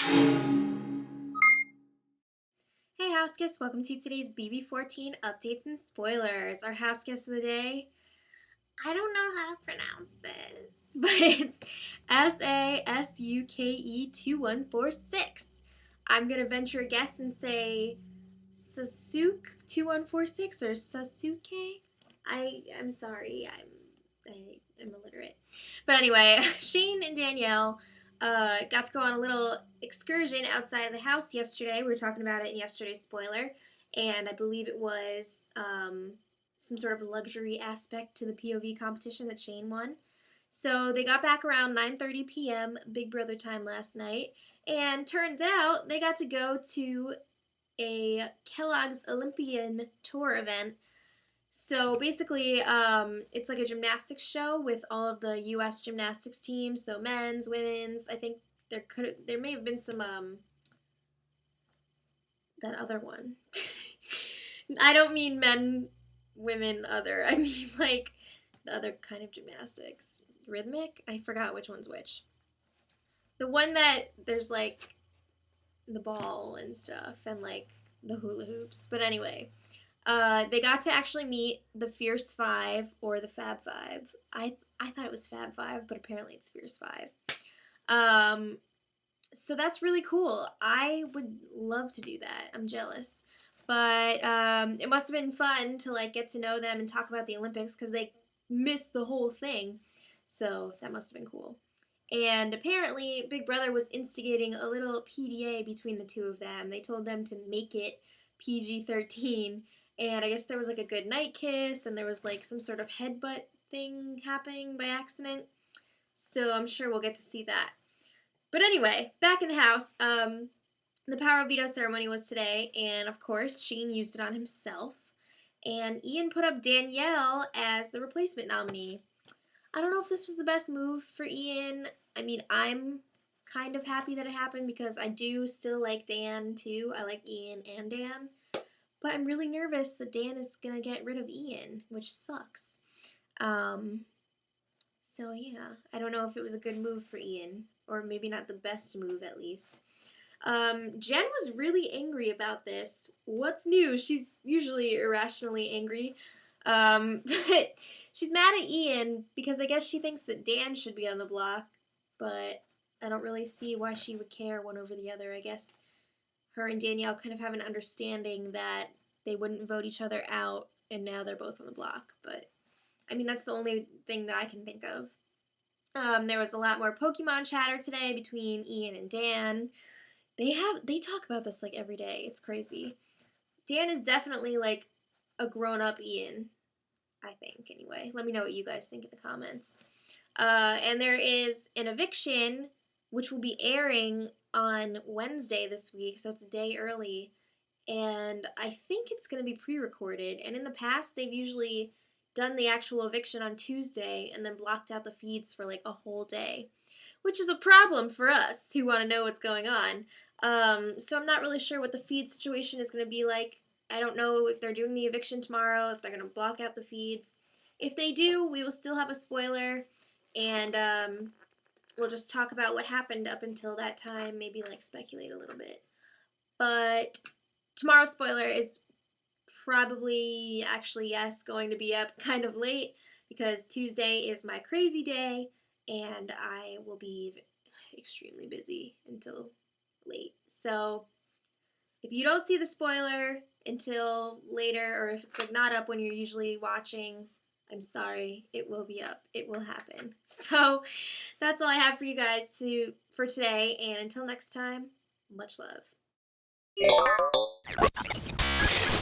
Hey Houseguest, welcome to today's BB14 updates and spoilers. Our Houseguest of the day, I don't know how to pronounce this, but it's Sasuke2146. I'm going to venture a guess and say Sasuke2146 or Sasuke. I'm sorry, I'm illiterate. But anyway, Shane and Danielle got to go on a little excursion outside of the house yesterday. We were talking about it in yesterday's spoiler, and I believe it was some sort of luxury aspect to the POV competition that Shane won. So they got back around 9:30 p.m. Big Brother time last night, and turns out they got to go to a Kellogg's Olympian Tour event. So basically, it's like a gymnastics show with all of the U.S. gymnastics teams. So men's, women's. I think there may have been some that other one. I don't mean men, women, other. I mean like the other kind of gymnastics. Rhythmic. I forgot which one's which. The one that there's like the ball and stuff and like the hula hoops. But anyway. They got to actually meet the Fierce Five or the Fab Five. I thought it was Fab Five, but apparently it's Fierce Five. So that's really cool. I would love to do that. I'm jealous, but it must have been fun to like get to know them and talk about the Olympics because they missed the whole thing. So that must have been cool. And apparently, Big Brother was instigating a little PDA between the two of them. They told them to make it PG-13. And I guess there was like a goodnight kiss, and there was like some sort of headbutt thing happening by accident. So I'm sure we'll get to see that. But anyway, back in the house, the power of veto ceremony was today, and of course, Sheen used it on himself. And Ian put up Danielle as the replacement nominee. I don't know if this was the best move for Ian. I mean, I'm kind of happy that it happened because I do still like Dan too. I like Ian and Dan. But I'm really nervous that Dan is going to get rid of Ian, which sucks. So yeah, I don't know if it was a good move for Ian, or maybe not the best move at least. Jen was really angry about this. What's new? She's usually irrationally angry. But she's mad at Ian because I guess she thinks that Dan should be on the block, but I don't really see why she would care one over the other. I guess her and Danielle kind of have an understanding that they wouldn't vote each other out, and now they're both on the block. But I mean, that's the only thing that I can think of. There was a lot more Pokemon chatter today between Ian and Dan. They talk about this like every day. It's crazy. Dan is definitely like a grown-up Ian, I think, anyway. Let me know what you guys think in the comments. And there is an eviction, which will be airing on Wednesday this week, so it's a day early. And I think it's going to be pre-recorded. And in the past, they've usually done the actual eviction on Tuesday and then blocked out the feeds for like a whole day, which is a problem for us who want to know what's going on. So I'm not really sure what the feed situation is going to be like. I don't know if they're doing the eviction tomorrow, if they're going to block out the feeds. If they do, we will still have a spoiler, and we'll just talk about what happened up until that time, maybe like speculate a little bit. But tomorrow's spoiler is probably, actually, yes, going to be up kind of late because Tuesday is my crazy day, and I will be extremely busy until late. So if you don't see the spoiler until later, or if it's like not up when you're usually watching, I'm sorry. It will be up. It will happen. So that's all I have for you guys for today, and until next time, much love.